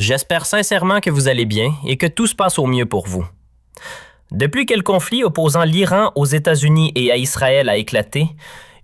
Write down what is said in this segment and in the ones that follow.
J'espère sincèrement que vous allez bien et que tout se passe au mieux pour vous. Depuis que le conflit opposant l'Iran aux États-Unis et à Israël a éclaté,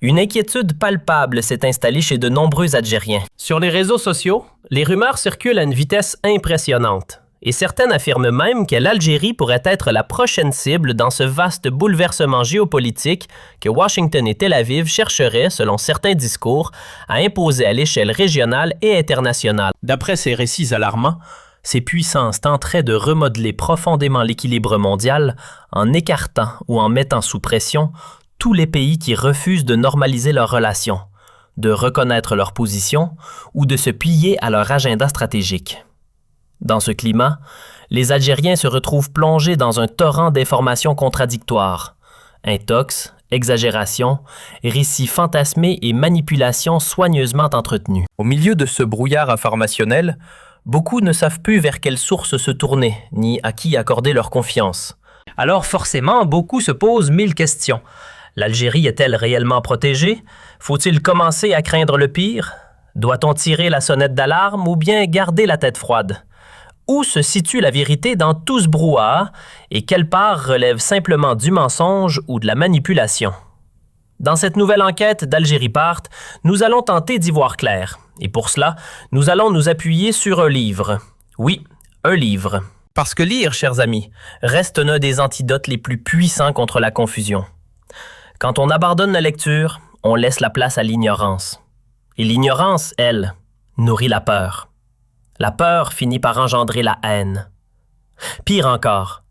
une inquiétude palpable s'est installée chez de nombreux Algériens. Sur les réseaux sociaux, les rumeurs circulent à une vitesse impressionnante. Et certaines affirment même que l'Algérie pourrait être la prochaine cible dans ce vaste bouleversement géopolitique que Washington et Tel Aviv chercheraient, selon certains discours, à imposer à l'échelle régionale et internationale. D'après ces récits alarmants, ces puissances tenteraient de remodeler profondément l'équilibre mondial en écartant ou en mettant sous pression tous les pays qui refusent de normaliser leurs relations, de reconnaître leur position ou de se plier à leur agenda stratégique. Dans ce climat, les Algériens se retrouvent plongés dans un torrent d'informations contradictoires. Intox, exagération, récits fantasmés et manipulations soigneusement entretenus. Au milieu de ce brouillard informationnel, beaucoup ne savent plus vers quelle source se tourner, ni à qui accorder leur confiance. Alors forcément, beaucoup se posent 1000 questions. L'Algérie est-elle réellement protégée? Faut-il commencer à craindre le pire? Doit-on tirer la sonnette d'alarme ou bien garder la tête froide? Où se situe la vérité dans tout ce brouhaha et quelle part relève simplement du mensonge ou de la manipulation? Dans cette nouvelle enquête d'Algérie Part, nous allons tenter d'y voir clair. Et pour cela, nous allons nous appuyer sur un livre. Oui, un livre. Parce que lire, chers amis, reste l'un des antidotes les plus puissants contre la confusion. Quand on abandonne la lecture, on laisse la place à l'ignorance. Et l'ignorance, elle, nourrit la peur. La peur finit par engendrer la haine. Pire encore,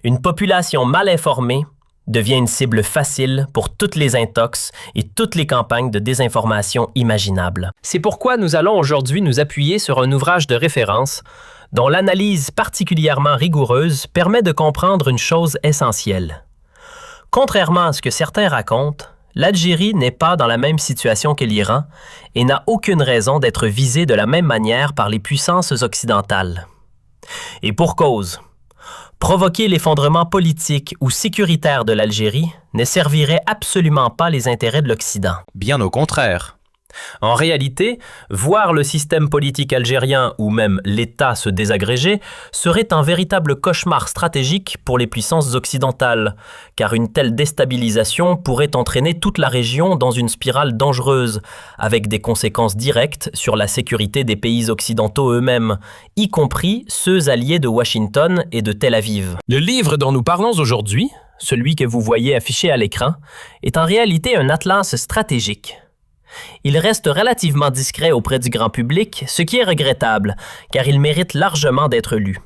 une population mal informée devient une cible facile pour toutes les intox et toutes les campagnes de désinformation imaginables. C'est pourquoi nous allons aujourd'hui nous appuyer sur un ouvrage de référence dont l'analyse particulièrement rigoureuse permet de comprendre une chose essentielle. Contrairement à ce que certains racontent, l'Algérie n'est pas dans la même situation que l'Iran et n'a aucune raison d'être visée de la même manière par les puissances occidentales. Et pour cause, provoquer l'effondrement politique ou sécuritaire de l'Algérie ne servirait absolument pas les intérêts de l'Occident. Bien au contraire. En réalité, voir le système politique algérien ou même l'État se désagréger serait un véritable cauchemar stratégique pour les puissances occidentales, car une telle déstabilisation pourrait entraîner toute la région dans une spirale dangereuse, avec des conséquences directes sur la sécurité des pays occidentaux eux-mêmes, y compris ceux alliés de Washington et de Tel Aviv. Le livre dont nous parlons aujourd'hui, celui que vous voyez affiché à l'écran, est en réalité un atlas stratégique. Il reste relativement discret auprès du grand public, ce qui est regrettable, car il mérite largement d'être lu.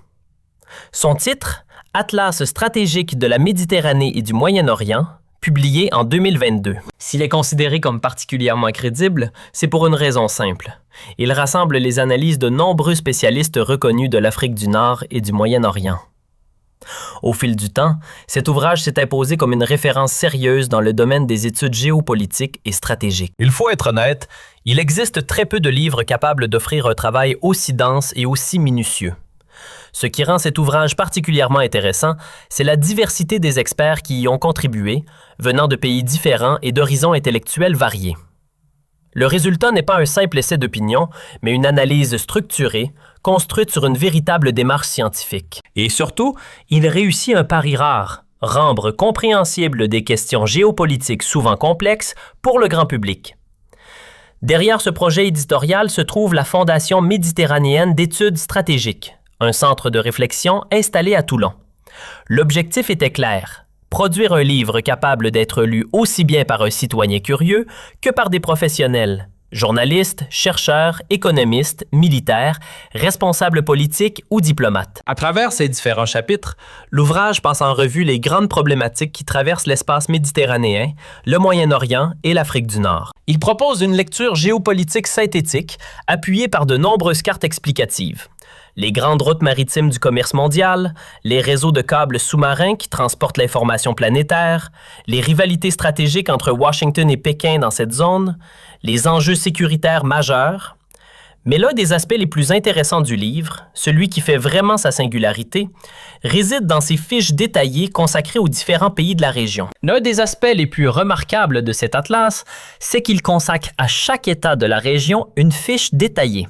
Son titre, Atlas stratégique de la Méditerranée et du Moyen-Orient, publié en 2022. S'il est considéré comme particulièrement crédible, c'est pour une raison simple. Il rassemble les analyses de nombreux spécialistes reconnus de l'Afrique du Nord et du Moyen-Orient. Au fil du temps, cet ouvrage s'est imposé comme une référence sérieuse dans le domaine des études géopolitiques et stratégiques. Il faut être honnête, il existe très peu de livres capables d'offrir un travail aussi dense et aussi minutieux. Ce qui rend cet ouvrage particulièrement intéressant, c'est la diversité des experts qui y ont contribué, venant de pays différents et d'horizons intellectuels variés. Le résultat n'est pas un simple essai d'opinion, mais une analyse structurée, construite sur une véritable démarche scientifique. Et surtout, il réussit un pari rare, rendre compréhensibles des questions géopolitiques souvent complexes pour le grand public. Derrière ce projet éditorial se trouve la Fondation méditerranéenne d'études stratégiques, un centre de réflexion installé à Toulon. L'objectif était clair. Produire un livre capable d'être lu aussi bien par un citoyen curieux que par des professionnels, journalistes, chercheurs, économistes, militaires, responsables politiques ou diplomates. À travers ces différents chapitres, l'ouvrage passe en revue les grandes problématiques qui traversent l'espace méditerranéen, le Moyen-Orient et l'Afrique du Nord. Il propose une lecture géopolitique synthétique, appuyée par de nombreuses cartes explicatives. Les grandes routes maritimes du commerce mondial, les réseaux de câbles sous-marins qui transportent l'information planétaire, les rivalités stratégiques entre Washington et Pékin dans cette zone, les enjeux sécuritaires majeurs. Mais l'un des aspects les plus intéressants du livre, celui qui fait vraiment sa singularité, réside dans ses fiches détaillées consacrées aux différents pays de la région. L'un des aspects les plus remarquables de cet atlas, c'est qu'il consacre à chaque État de la région une fiche détaillée.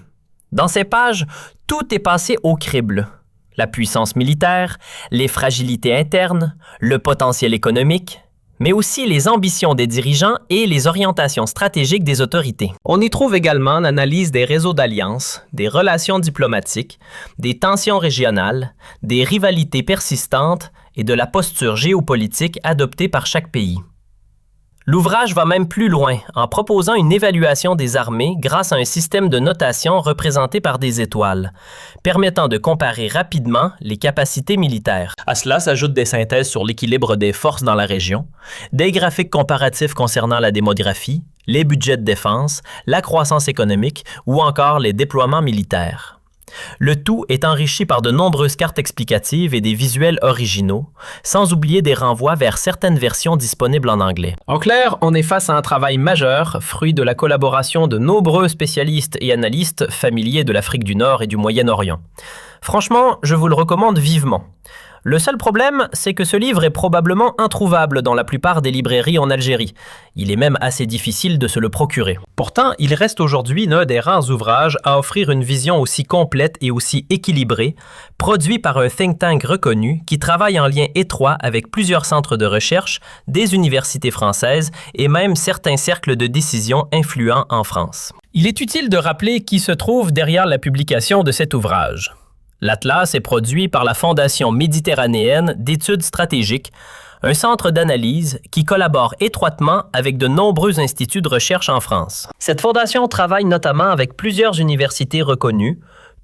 Dans ces pages, tout est passé au crible. La puissance militaire, les fragilités internes, le potentiel économique, mais aussi les ambitions des dirigeants et les orientations stratégiques des autorités. On y trouve également l'analyse des réseaux d'alliances, des relations diplomatiques, des tensions régionales, des rivalités persistantes et de la posture géopolitique adoptée par chaque pays. L'ouvrage va même plus loin en proposant une évaluation des armées grâce à un système de notation représenté par des étoiles, permettant de comparer rapidement les capacités militaires. À cela s'ajoutent des synthèses sur l'équilibre des forces dans la région, des graphiques comparatifs concernant la démographie, les budgets de défense, la croissance économique ou encore les déploiements militaires. Le tout est enrichi par de nombreuses cartes explicatives et des visuels originaux, sans oublier des renvois vers certaines versions disponibles en anglais. En clair, on est face à un travail majeur, fruit de la collaboration de nombreux spécialistes et analystes familiers de l'Afrique du Nord et du Moyen-Orient. Franchement, je vous le recommande vivement. Le seul problème, c'est que ce livre est probablement introuvable dans la plupart des librairies en Algérie. Il est même assez difficile de se le procurer. Pourtant, il reste aujourd'hui l'un des rares ouvrages à offrir une vision aussi complète et aussi équilibrée, produit par un think tank reconnu qui travaille en lien étroit avec plusieurs centres de recherche, des universités françaises et même certains cercles de décision influents en France. Il est utile de rappeler qui se trouve derrière la publication de cet ouvrage. L'Atlas est produit par la Fondation méditerranéenne d'études stratégiques, un centre d'analyse qui collabore étroitement avec de nombreux instituts de recherche en France. Cette fondation travaille notamment avec plusieurs universités reconnues,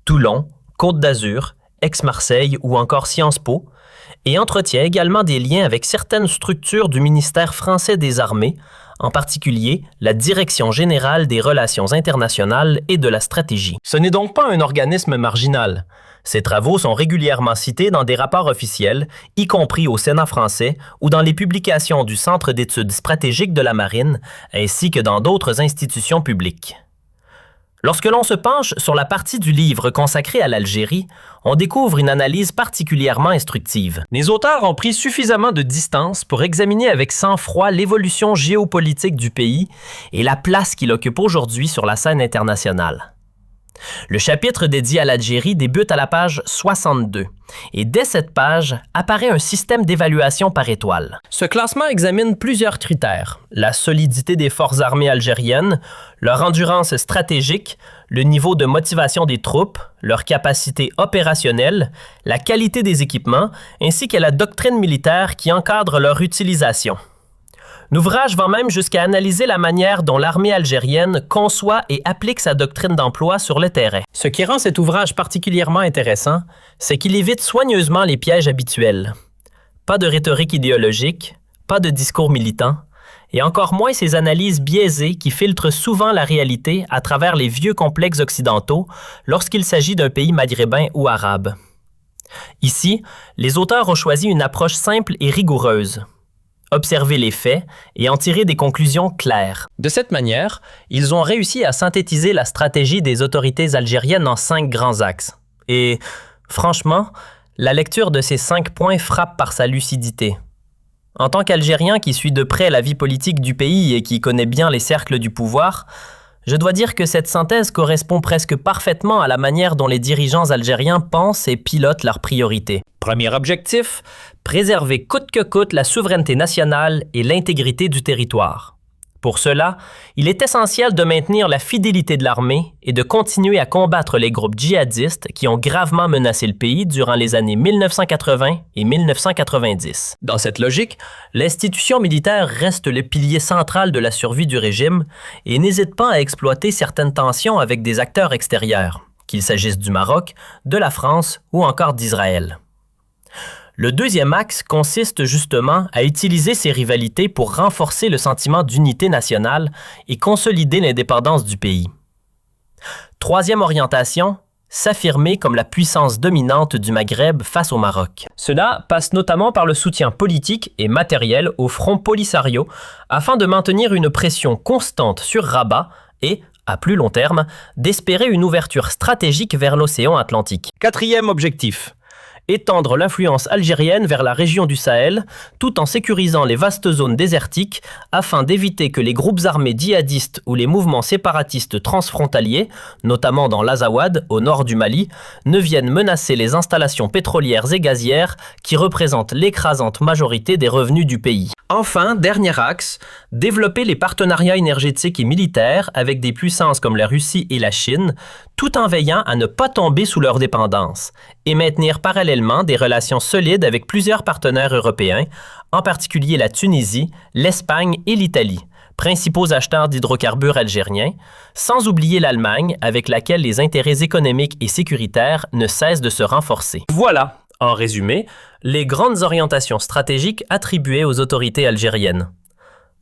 Toulon, Côte d'Azur, Aix-Marseille ou encore Sciences Po, et entretient également des liens avec certaines structures du ministère français des Armées, en particulier la Direction générale des relations internationales et de la stratégie. Ce n'est donc pas un organisme marginal. Ses travaux sont régulièrement cités dans des rapports officiels, y compris au Sénat français ou dans les publications du Centre d'études stratégiques de la Marine, ainsi que dans d'autres institutions publiques. Lorsque l'on se penche sur la partie du livre consacrée à l'Algérie, on découvre une analyse particulièrement instructive. Les auteurs ont pris suffisamment de distance pour examiner avec sang-froid l'évolution géopolitique du pays et la place qu'il occupe aujourd'hui sur la scène internationale. Le chapitre dédié à l'Algérie débute à la page 62 et dès cette page apparaît un système d'évaluation par étoile. Ce classement examine plusieurs critères: la solidité des forces armées algériennes, leur endurance stratégique, le niveau de motivation des troupes, leur capacité opérationnelle, la qualité des équipements ainsi que la doctrine militaire qui encadre leur utilisation. L'ouvrage va même jusqu'à analyser la manière dont l'armée algérienne conçoit et applique sa doctrine d'emploi sur le terrain. Ce qui rend cet ouvrage particulièrement intéressant, c'est qu'il évite soigneusement les pièges habituels. Pas de rhétorique idéologique, pas de discours militant, et encore moins ces analyses biaisées qui filtrent souvent la réalité à travers les vieux complexes occidentaux lorsqu'il s'agit d'un pays maghrébin ou arabe. Ici, les auteurs ont choisi une approche simple et rigoureuse. Observer les faits et en tirer des conclusions claires. De cette manière, ils ont réussi à synthétiser la stratégie des autorités algériennes en 5 grands axes. Et, franchement, la lecture de ces 5 points frappe par sa lucidité. En tant qu'Algérien qui suit de près la vie politique du pays et qui connaît bien les cercles du pouvoir, je dois dire que cette synthèse correspond presque parfaitement à la manière dont les dirigeants algériens pensent et pilotent leurs priorités. Premier objectif, préserver coûte que coûte la souveraineté nationale et l'intégrité du territoire. Pour cela, il est essentiel de maintenir la fidélité de l'armée et de continuer à combattre les groupes djihadistes qui ont gravement menacé le pays durant les années 1980 et 1990. Dans cette logique, l'institution militaire reste le pilier central de la survie du régime et n'hésite pas à exploiter certaines tensions avec des acteurs extérieurs, qu'il s'agisse du Maroc, de la France ou encore d'Israël. Le deuxième axe consiste justement à utiliser ces rivalités pour renforcer le sentiment d'unité nationale et consolider l'indépendance du pays. Troisième orientation, s'affirmer comme la puissance dominante du Maghreb face au Maroc. Cela passe notamment par le soutien politique et matériel au Front Polisario afin de maintenir une pression constante sur Rabat et, à plus long terme, d'espérer une ouverture stratégique vers l'océan Atlantique. Quatrième objectif, étendre l'influence algérienne vers la région du Sahel, tout en sécurisant les vastes zones désertiques afin d'éviter que les groupes armés djihadistes ou les mouvements séparatistes transfrontaliers, notamment dans l'Azawad, au nord du Mali, ne viennent menacer les installations pétrolières et gazières qui représentent l'écrasante majorité des revenus du pays. Enfin, dernier axe, développer les partenariats énergétiques et militaires avec des puissances comme la Russie et la Chine, tout en veillant à ne pas tomber sous leur dépendance, et maintenir parallèlement des relations solides avec plusieurs partenaires européens, en particulier la Tunisie, l'Espagne et l'Italie, principaux acheteurs d'hydrocarbures algériens, sans oublier l'Allemagne, avec laquelle les intérêts économiques et sécuritaires ne cessent de se renforcer. Voilà, en résumé, les grandes orientations stratégiques attribuées aux autorités algériennes.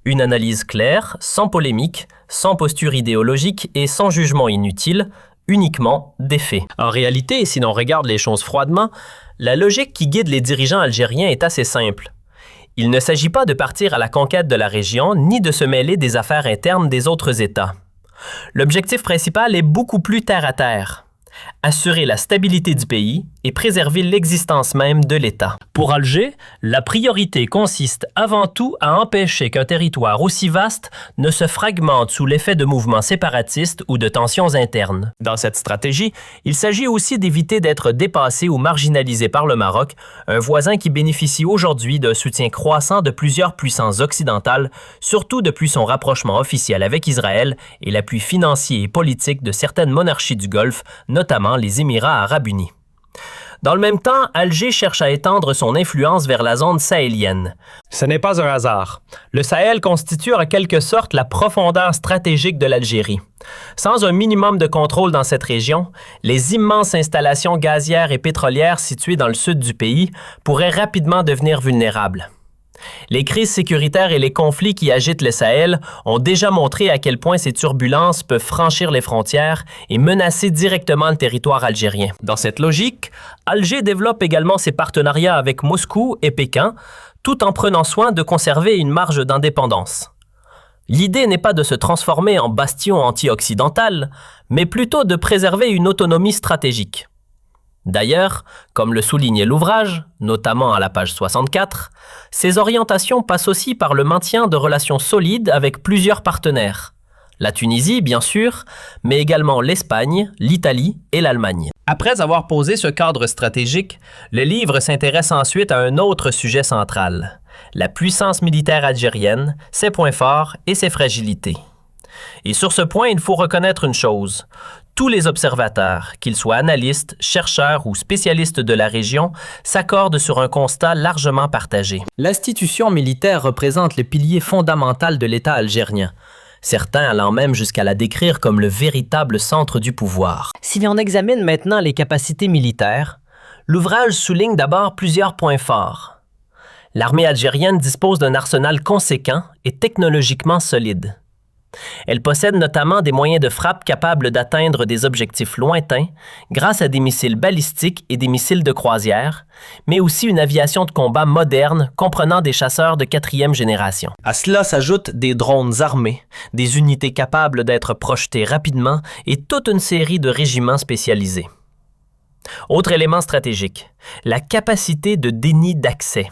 Une analyse claire, sans polémique, sans posture idéologique et sans jugement inutile, uniquement des faits. En réalité, si l'on regarde les choses froidement, la logique qui guide les dirigeants algériens est assez simple. Il ne s'agit pas de partir à la conquête de la région ni de se mêler des affaires internes des autres États. L'objectif principal est beaucoup plus terre à terre. Assurer la stabilité du pays et préserver l'existence même de l'État. Pour Alger, la priorité consiste avant tout à empêcher qu'un territoire aussi vaste ne se fragmente sous l'effet de mouvements séparatistes ou de tensions internes. Dans cette stratégie, il s'agit aussi d'éviter d'être dépassé ou marginalisé par le Maroc, un voisin qui bénéficie aujourd'hui d'un soutien croissant de plusieurs puissances occidentales, surtout depuis son rapprochement officiel avec Israël et l'appui financier et politique de certaines monarchies du Golfe, notamment les Émirats arabes unis. Dans le même temps, Alger cherche à étendre son influence vers la zone sahélienne. Ce n'est pas un hasard. Le Sahel constitue en quelque sorte la profondeur stratégique de l'Algérie. Sans un minimum de contrôle dans cette région, les immenses installations gazières et pétrolières situées dans le sud du pays pourraient rapidement devenir vulnérables. Les crises sécuritaires et les conflits qui agitent le Sahel ont déjà montré à quel point ces turbulences peuvent franchir les frontières et menacer directement le territoire algérien. Dans cette logique, Alger développe également ses partenariats avec Moscou et Pékin, tout en prenant soin de conserver une marge d'indépendance. L'idée n'est pas de se transformer en bastion anti-occidental, mais plutôt de préserver une autonomie stratégique. D'ailleurs, comme le soulignait l'ouvrage, notamment à la page 64, ces orientations passent aussi par le maintien de relations solides avec plusieurs partenaires. La Tunisie, bien sûr, mais également l'Espagne, l'Italie et l'Allemagne. Après avoir posé ce cadre stratégique, le livre s'intéresse ensuite à un autre sujet central, la puissance militaire algérienne, ses points forts et ses fragilités. Et sur ce point, il faut reconnaître une chose. Tous les observateurs, qu'ils soient analystes, chercheurs ou spécialistes de la région, s'accordent sur un constat largement partagé. L'institution militaire représente le pilier fondamental de l'État algérien, certains allant même jusqu'à la décrire comme le véritable centre du pouvoir. Si l'on examine maintenant les capacités militaires, l'ouvrage souligne d'abord plusieurs points forts. L'armée algérienne dispose d'un arsenal conséquent et technologiquement solide. Elle possède notamment des moyens de frappe capables d'atteindre des objectifs lointains grâce à des missiles balistiques et des missiles de croisière, mais aussi une aviation de combat moderne comprenant des chasseurs de 4e génération. À cela s'ajoutent des drones armés, des unités capables d'être projetées rapidement et toute une série de régiments spécialisés. Autre élément stratégique, la capacité de déni d'accès.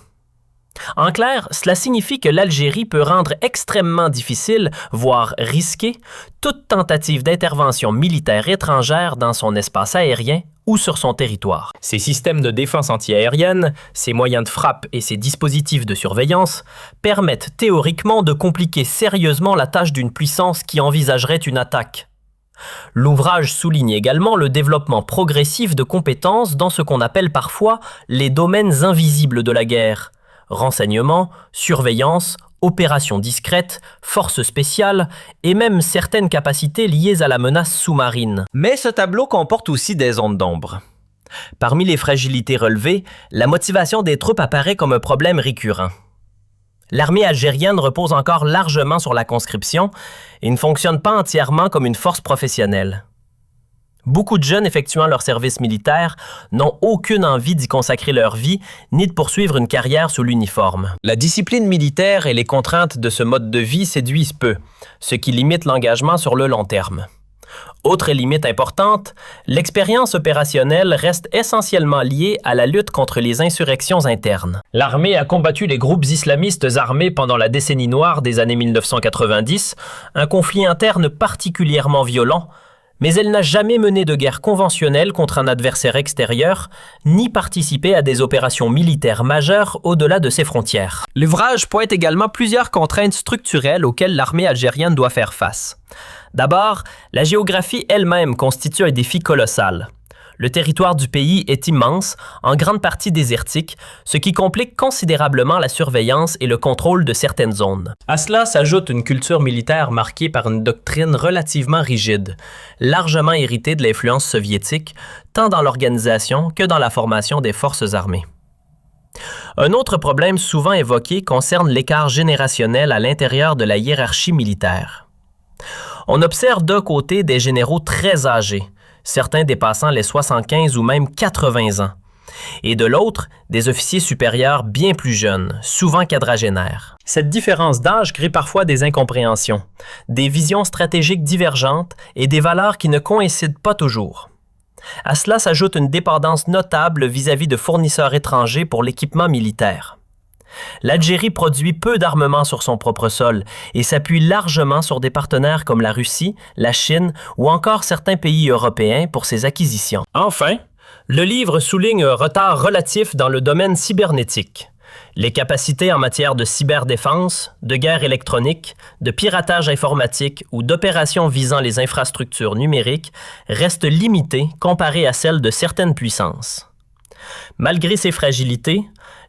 En clair, cela signifie que l'Algérie peut rendre extrêmement difficile, voire risquée, toute tentative d'intervention militaire étrangère dans son espace aérien ou sur son territoire. Ces systèmes de défense antiaérienne, ses moyens de frappe et ses dispositifs de surveillance permettent théoriquement de compliquer sérieusement la tâche d'une puissance qui envisagerait une attaque. L'ouvrage souligne également le développement progressif de compétences dans ce qu'on appelle parfois les domaines invisibles de la guerre. Renseignement, surveillance, opérations discrètes, forces spéciales et même certaines capacités liées à la menace sous-marine. Mais ce tableau comporte aussi des zones d'ombre. Parmi les fragilités relevées, la motivation des troupes apparaît comme un problème récurrent. L'armée algérienne repose encore largement sur la conscription et ne fonctionne pas entièrement comme une force professionnelle. Beaucoup de jeunes effectuant leur service militaire n'ont aucune envie d'y consacrer leur vie ni de poursuivre une carrière sous l'uniforme. La discipline militaire et les contraintes de ce mode de vie séduisent peu, ce qui limite l'engagement sur le long terme. Autre limite importante, l'expérience opérationnelle reste essentiellement liée à la lutte contre les insurrections internes. L'armée a combattu les groupes islamistes armés pendant la décennie noire des années 1990, un conflit interne particulièrement violent, mais elle n'a jamais mené de guerre conventionnelle contre un adversaire extérieur, ni participé à des opérations militaires majeures au-delà de ses frontières. L'ouvrage pointe également plusieurs contraintes structurelles auxquelles l'armée algérienne doit faire face. D'abord, la géographie elle-même constitue un défi colossal. Le territoire du pays est immense, en grande partie désertique, ce qui complique considérablement la surveillance et le contrôle de certaines zones. À cela s'ajoute une culture militaire marquée par une doctrine relativement rigide, largement héritée de l'influence soviétique, tant dans l'organisation que dans la formation des forces armées. Un autre problème souvent évoqué concerne l'écart générationnel à l'intérieur de la hiérarchie militaire. On observe d'un côté des généraux très âgés, certains dépassant les 75 ou même 80 ans, et de l'autre, des officiers supérieurs bien plus jeunes, souvent quadragénaires. Cette différence d'âge crée parfois des incompréhensions, des visions stratégiques divergentes et des valeurs qui ne coïncident pas toujours. À cela s'ajoute une dépendance notable vis-à-vis de fournisseurs étrangers pour l'équipement militaire. L'Algérie produit peu d'armements sur son propre sol et s'appuie largement sur des partenaires comme la Russie, la Chine ou encore certains pays européens pour ses acquisitions. Enfin, le livre souligne un retard relatif dans le domaine cybernétique. Les capacités en matière de cyberdéfense, de guerre électronique, de piratage informatique ou d'opérations visant les infrastructures numériques restent limitées comparées à celles de certaines puissances. Malgré ces fragilités,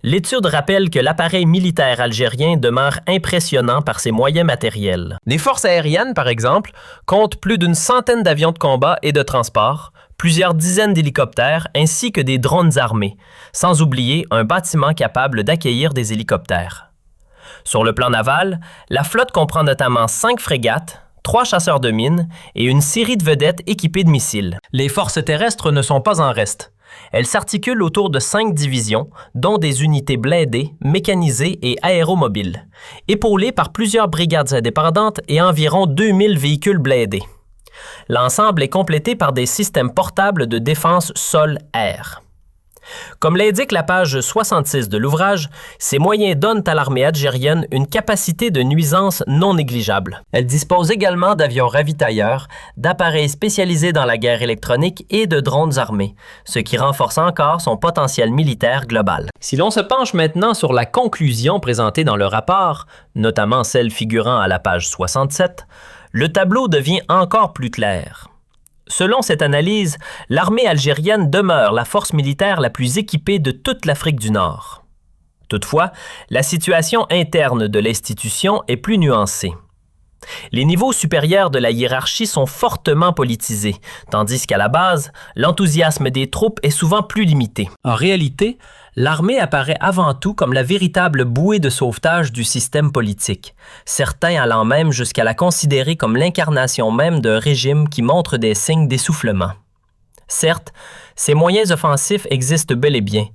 l'étude rappelle que l'appareil militaire algérien demeure impressionnant par ses moyens matériels. Les forces aériennes, par exemple, comptent plus d'une centaine d'avions de combat et de transport, plusieurs dizaines d'hélicoptères ainsi que des drones armés, sans oublier un bâtiment capable d'accueillir des hélicoptères. Sur le plan naval, la flotte comprend notamment 5 frégates, 3 chasseurs de mines et une série de vedettes équipées de missiles. Les forces terrestres ne sont pas en reste. Elles s'articulent autour de 5 divisions, dont des unités blindées, mécanisées et aéromobiles, épaulées par plusieurs brigades indépendantes et environ 2000 véhicules blindés. L'ensemble est complété par des systèmes portables de défense sol-air. Comme l'indique la page 66 de l'ouvrage, ces moyens donnent à l'armée algérienne une capacité de nuisance non négligeable. Elle dispose également d'avions ravitailleurs, d'appareils spécialisés dans la guerre électronique et de drones armés, ce qui renforce encore son potentiel militaire global. Si l'on se penche maintenant sur la conclusion présentée dans le rapport, notamment celle figurant à la page 67, le tableau devient encore plus clair. Selon cette analyse, l'armée algérienne demeure la force militaire la plus équipée de toute l'Afrique du Nord. Toutefois, la situation interne de l'institution est plus nuancée. Les niveaux supérieurs de la hiérarchie sont fortement politisés, tandis qu'à la base, l'enthousiasme des troupes est souvent plus limité. En réalité, l'armée apparaît avant tout comme la véritable bouée de sauvetage du système politique, certains allant même jusqu'à la considérer comme l'incarnation même d'un régime qui montre des signes d'essoufflement. Certes, ces moyens offensifs existent bel et bien,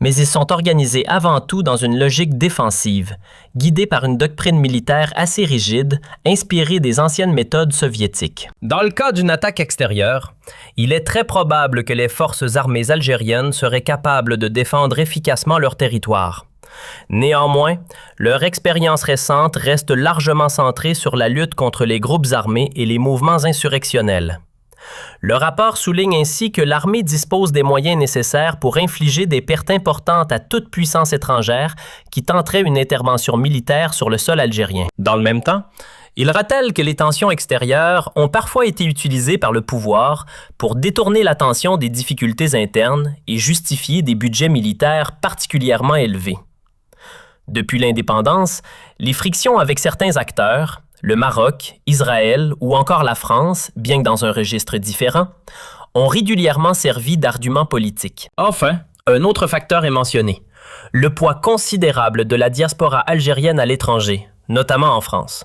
mais ils sont organisés avant tout dans une logique défensive, guidée par une doctrine militaire assez rigide, inspirée des anciennes méthodes soviétiques. Dans le cas d'une attaque extérieure, il est très probable que les forces armées algériennes seraient capables de défendre efficacement leur territoire. Néanmoins, leur expérience récente reste largement centrée sur la lutte contre les groupes armés et les mouvements insurrectionnels. Le rapport souligne ainsi que l'armée dispose des moyens nécessaires pour infliger des pertes importantes à toute puissance étrangère qui tenterait une intervention militaire sur le sol algérien. Dans le même temps, il rappelle que les tensions extérieures ont parfois été utilisées par le pouvoir pour détourner l'attention des difficultés internes et justifier des budgets militaires particulièrement élevés. Depuis l'indépendance, les frictions avec certains acteurs, le Maroc, Israël ou encore la France, bien que dans un registre différent, ont régulièrement servi d'argument politique. Enfin, un autre facteur est mentionné, le poids considérable de la diaspora algérienne à l'étranger, notamment en France.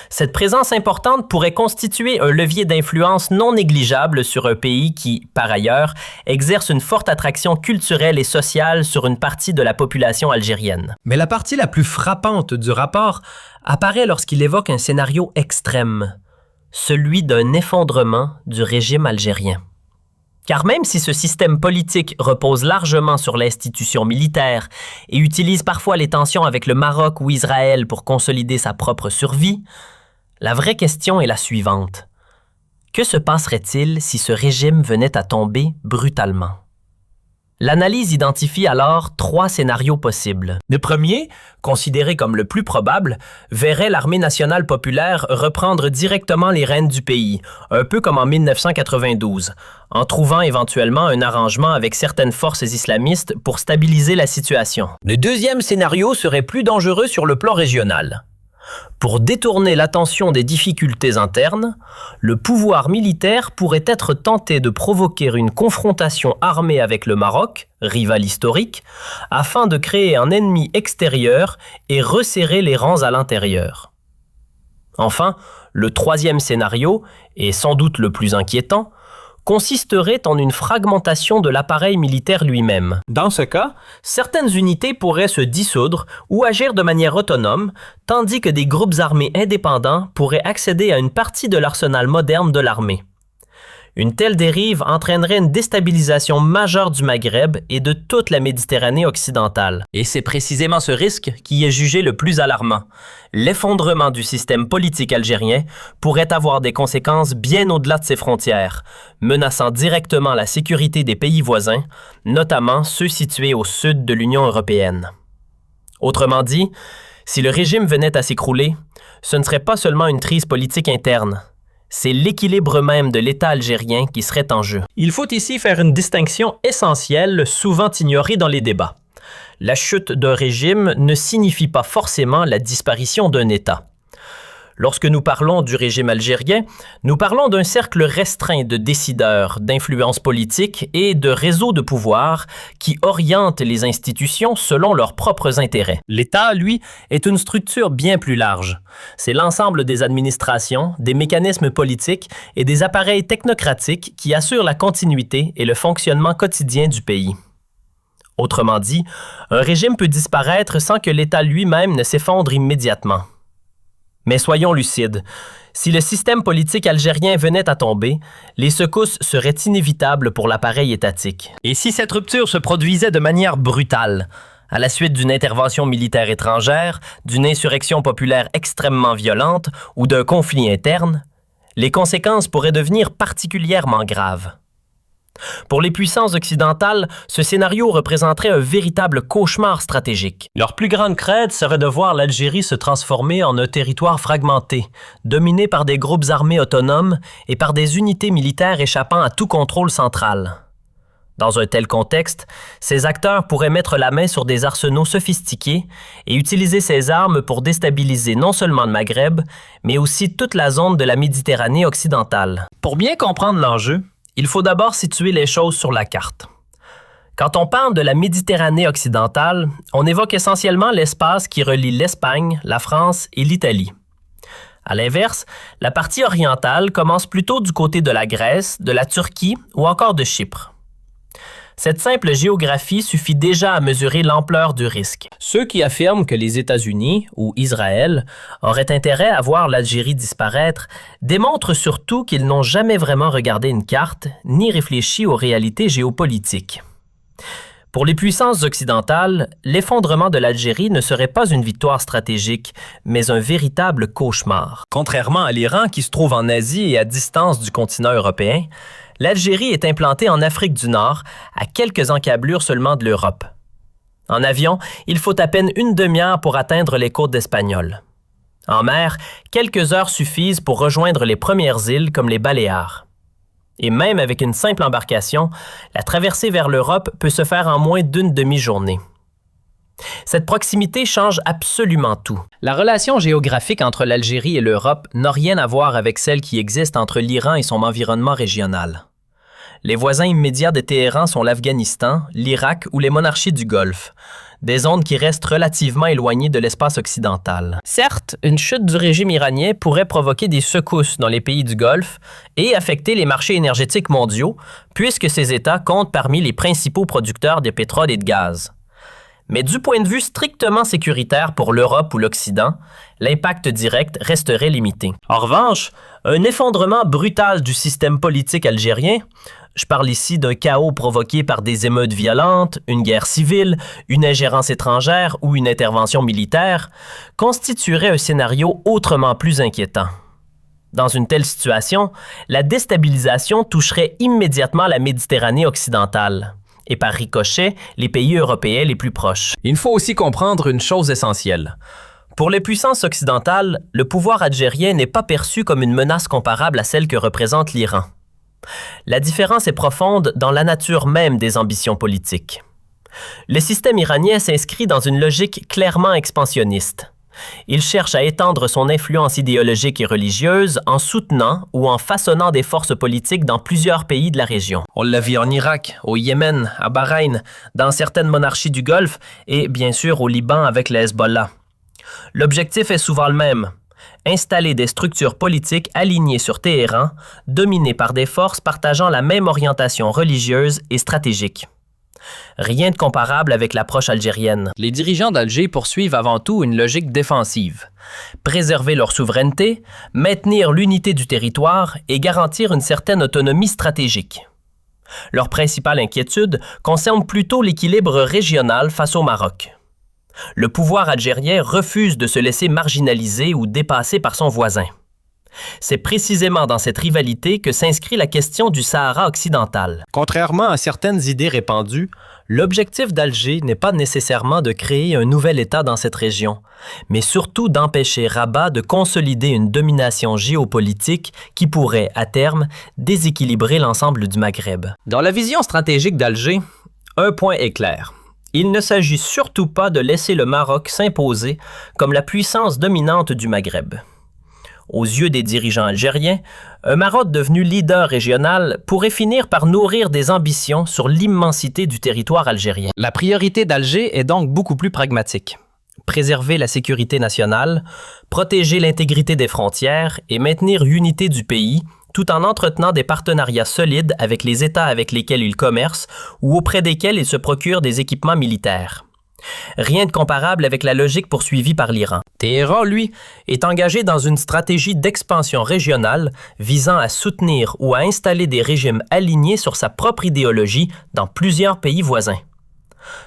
Cette présence importante pourrait constituer un levier d'influence non négligeable sur un pays qui, par ailleurs, exerce une forte attraction culturelle et sociale sur une partie de la population algérienne. Mais la partie la plus frappante du rapport apparaît lorsqu'il évoque un scénario extrême, celui d'un effondrement du régime algérien. Car même si ce système politique repose largement sur l'institution militaire et utilise parfois les tensions avec le Maroc ou Israël pour consolider sa propre survie, la vraie question est la suivante. Que se passerait-il si ce régime venait à tomber brutalement? L'analyse identifie alors 3 scénarios possibles. Le premier, considéré comme le plus probable, verrait l'armée nationale populaire reprendre directement les rênes du pays, un peu comme en 1992, en trouvant éventuellement un arrangement avec certaines forces islamistes pour stabiliser la situation. Le deuxième scénario serait plus dangereux sur le plan régional. Pour détourner l'attention des difficultés internes, le pouvoir militaire pourrait être tenté de provoquer une confrontation armée avec le Maroc, rival historique, afin de créer un ennemi extérieur et resserrer les rangs à l'intérieur. Enfin, le troisième scénario, et sans doute le plus inquiétant, consisterait en une fragmentation de l'appareil militaire lui-même. Dans ce cas, certaines unités pourraient se dissoudre ou agir de manière autonome, tandis que des groupes armés indépendants pourraient accéder à une partie de l'arsenal moderne de l'armée. Une telle dérive entraînerait une déstabilisation majeure du Maghreb et de toute la Méditerranée occidentale. Et c'est précisément ce risque qui est jugé le plus alarmant. L'effondrement du système politique algérien pourrait avoir des conséquences bien au-delà de ses frontières, menaçant directement la sécurité des pays voisins, notamment ceux situés au sud de l'Union européenne. Autrement dit, si le régime venait à s'écrouler, ce ne serait pas seulement une crise politique interne. C'est l'équilibre même de l'État algérien qui serait en jeu. Il faut ici faire une distinction essentielle, souvent ignorée dans les débats. La chute d'un régime ne signifie pas forcément la disparition d'un État. Lorsque nous parlons du régime algérien, nous parlons d'un cercle restreint de décideurs, d'influences politiques et de réseaux de pouvoir qui orientent les institutions selon leurs propres intérêts. L'État, lui, est une structure bien plus large. C'est l'ensemble des administrations, des mécanismes politiques et des appareils technocratiques qui assurent la continuité et le fonctionnement quotidien du pays. Autrement dit, un régime peut disparaître sans que l'État lui-même ne s'effondre immédiatement. Mais soyons lucides, si le système politique algérien venait à tomber, les secousses seraient inévitables pour l'appareil étatique. Et si cette rupture se produisait de manière brutale, à la suite d'une intervention militaire étrangère, d'une insurrection populaire extrêmement violente ou d'un conflit interne, les conséquences pourraient devenir particulièrement graves. Pour les puissances occidentales, ce scénario représenterait un véritable cauchemar stratégique. Leur plus grande crainte serait de voir l'Algérie se transformer en un territoire fragmenté, dominé par des groupes armés autonomes et par des unités militaires échappant à tout contrôle central. Dans un tel contexte, ces acteurs pourraient mettre la main sur des arsenaux sophistiqués et utiliser ces armes pour déstabiliser non seulement le Maghreb, mais aussi toute la zone de la Méditerranée occidentale. Pour bien comprendre l'enjeu, il faut d'abord situer les choses sur la carte. Quand on parle de la Méditerranée occidentale, on évoque essentiellement l'espace qui relie l'Espagne, la France et l'Italie. À l'inverse, la partie orientale commence plutôt du côté de la Grèce, de la Turquie ou encore de Chypre. Cette simple géographie suffit déjà à mesurer l'ampleur du risque. Ceux qui affirment que les États-Unis ou Israël auraient intérêt à voir l'Algérie disparaître démontrent surtout qu'ils n'ont jamais vraiment regardé une carte ni réfléchi aux réalités géopolitiques. Pour les puissances occidentales, l'effondrement de l'Algérie ne serait pas une victoire stratégique, mais un véritable cauchemar. Contrairement à l'Iran qui se trouve en Asie et à distance du continent européen, l'Algérie est implantée en Afrique du Nord, à quelques encablures seulement de l'Europe. En avion, il faut à peine une demi-heure pour atteindre les côtes espagnoles. En mer, quelques heures suffisent pour rejoindre les premières îles comme les Baléares. Et même avec une simple embarcation, la traversée vers l'Europe peut se faire en moins d'une demi-journée. Cette proximité change absolument tout. La relation géographique entre l'Algérie et l'Europe n'a rien à voir avec celle qui existe entre l'Iran et son environnement régional. Les voisins immédiats de Téhéran sont l'Afghanistan, l'Irak ou les monarchies du Golfe, des zones qui restent relativement éloignées de l'espace occidental. Certes, une chute du régime iranien pourrait provoquer des secousses dans les pays du Golfe et affecter les marchés énergétiques mondiaux, puisque ces États comptent parmi les principaux producteurs de pétrole et de gaz. Mais du point de vue strictement sécuritaire pour l'Europe ou l'Occident, l'impact direct resterait limité. En revanche, un effondrement brutal du système politique algérien, je parle ici d'un chaos provoqué par des émeutes violentes, une guerre civile, une ingérence étrangère ou une intervention militaire, constituerait un scénario autrement plus inquiétant. Dans une telle situation, la déstabilisation toucherait immédiatement la Méditerranée occidentale et par ricochet, les pays européens les plus proches. Il faut aussi comprendre une chose essentielle. Pour les puissances occidentales, le pouvoir algérien n'est pas perçu comme une menace comparable à celle que représente l'Iran. La différence est profonde dans la nature même des ambitions politiques. Le système iranien s'inscrit dans une logique clairement expansionniste. Il cherche à étendre son influence idéologique et religieuse en soutenant ou en façonnant des forces politiques dans plusieurs pays de la région. On l'a vu en Irak, au Yémen, à Bahreïn, dans certaines monarchies du Golfe et bien sûr au Liban avec le Hezbollah. L'objectif est souvent le même. Installer des structures politiques alignées sur Téhéran, dominées par des forces partageant la même orientation religieuse et stratégique. Rien de comparable avec l'approche algérienne. Les dirigeants d'Alger poursuivent avant tout une logique défensive. Préserver leur souveraineté, maintenir l'unité du territoire et garantir une certaine autonomie stratégique. Leur principale inquiétude concerne plutôt l'équilibre régional face au Maroc. Le pouvoir algérien refuse de se laisser marginaliser ou dépasser par son voisin. C'est précisément dans cette rivalité que s'inscrit la question du Sahara occidental. Contrairement à certaines idées répandues, l'objectif d'Alger n'est pas nécessairement de créer un nouvel État dans cette région, mais surtout d'empêcher Rabat de consolider une domination géopolitique qui pourrait, à terme, déséquilibrer l'ensemble du Maghreb. Dans la vision stratégique d'Alger, un point est clair. Il ne s'agit surtout pas de laisser le Maroc s'imposer comme la puissance dominante du Maghreb. Aux yeux des dirigeants algériens, un Maroc devenu leader régional pourrait finir par nourrir des ambitions sur l'immensité du territoire algérien. La priorité d'Alger est donc beaucoup plus pragmatique. Préserver la sécurité nationale, protéger l'intégrité des frontières et maintenir l'unité du pays, tout en entretenant des partenariats solides avec les États avec lesquels il commerce ou auprès desquels il se procure des équipements militaires. Rien de comparable avec la logique poursuivie par l'Iran. Téhéran, lui, est engagé dans une stratégie d'expansion régionale visant à soutenir ou à installer des régimes alignés sur sa propre idéologie dans plusieurs pays voisins.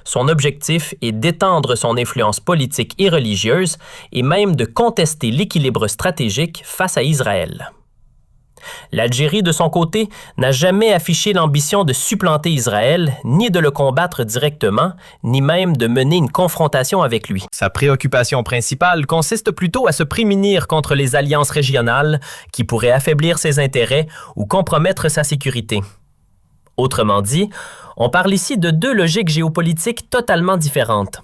Son objectif est d'étendre son influence politique et religieuse et même de contester l'équilibre stratégique face à Israël. L'Algérie, de son côté, n'a jamais affiché l'ambition de supplanter Israël, ni de le combattre directement, ni même de mener une confrontation avec lui. Sa préoccupation principale consiste plutôt à se prémunir contre les alliances régionales qui pourraient affaiblir ses intérêts ou compromettre sa sécurité. Autrement dit, on parle ici de deux logiques géopolitiques totalement différentes.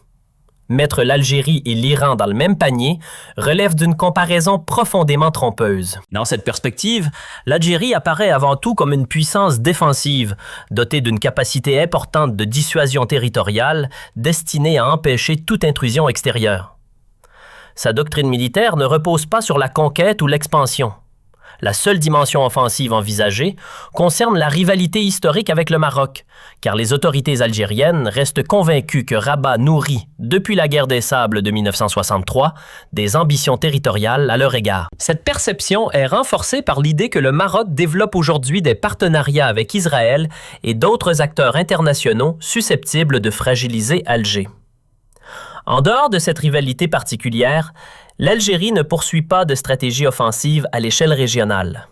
Mettre l'Algérie et l'Iran dans le même panier relève d'une comparaison profondément trompeuse. Dans cette perspective, l'Algérie apparaît avant tout comme une puissance défensive, dotée d'une capacité importante de dissuasion territoriale destinée à empêcher toute intrusion extérieure. Sa doctrine militaire ne repose pas sur la conquête ou l'expansion. La seule dimension offensive envisagée concerne la rivalité historique avec le Maroc, car les autorités algériennes restent convaincues que Rabat nourrit, depuis la guerre des Sables de 1963, des ambitions territoriales à leur égard. Cette perception est renforcée par l'idée que le Maroc développe aujourd'hui des partenariats avec Israël et d'autres acteurs internationaux susceptibles de fragiliser Alger. En dehors de cette rivalité particulière, l'Algérie ne poursuit pas de stratégie offensive à l'échelle régionale.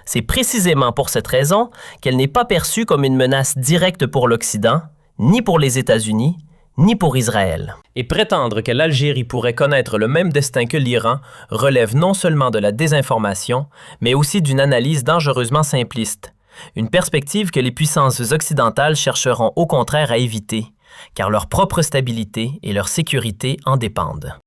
C'est précisément pour cette raison qu'elle n'est pas perçue comme une menace directe pour l'Occident, ni pour les États-Unis, ni pour Israël. Et prétendre que l'Algérie pourrait connaître le même destin que l'Iran relève non seulement de la désinformation, mais aussi d'une analyse dangereusement simpliste, une perspective que les puissances occidentales chercheront au contraire à éviter, car leur propre stabilité et leur sécurité en dépendent.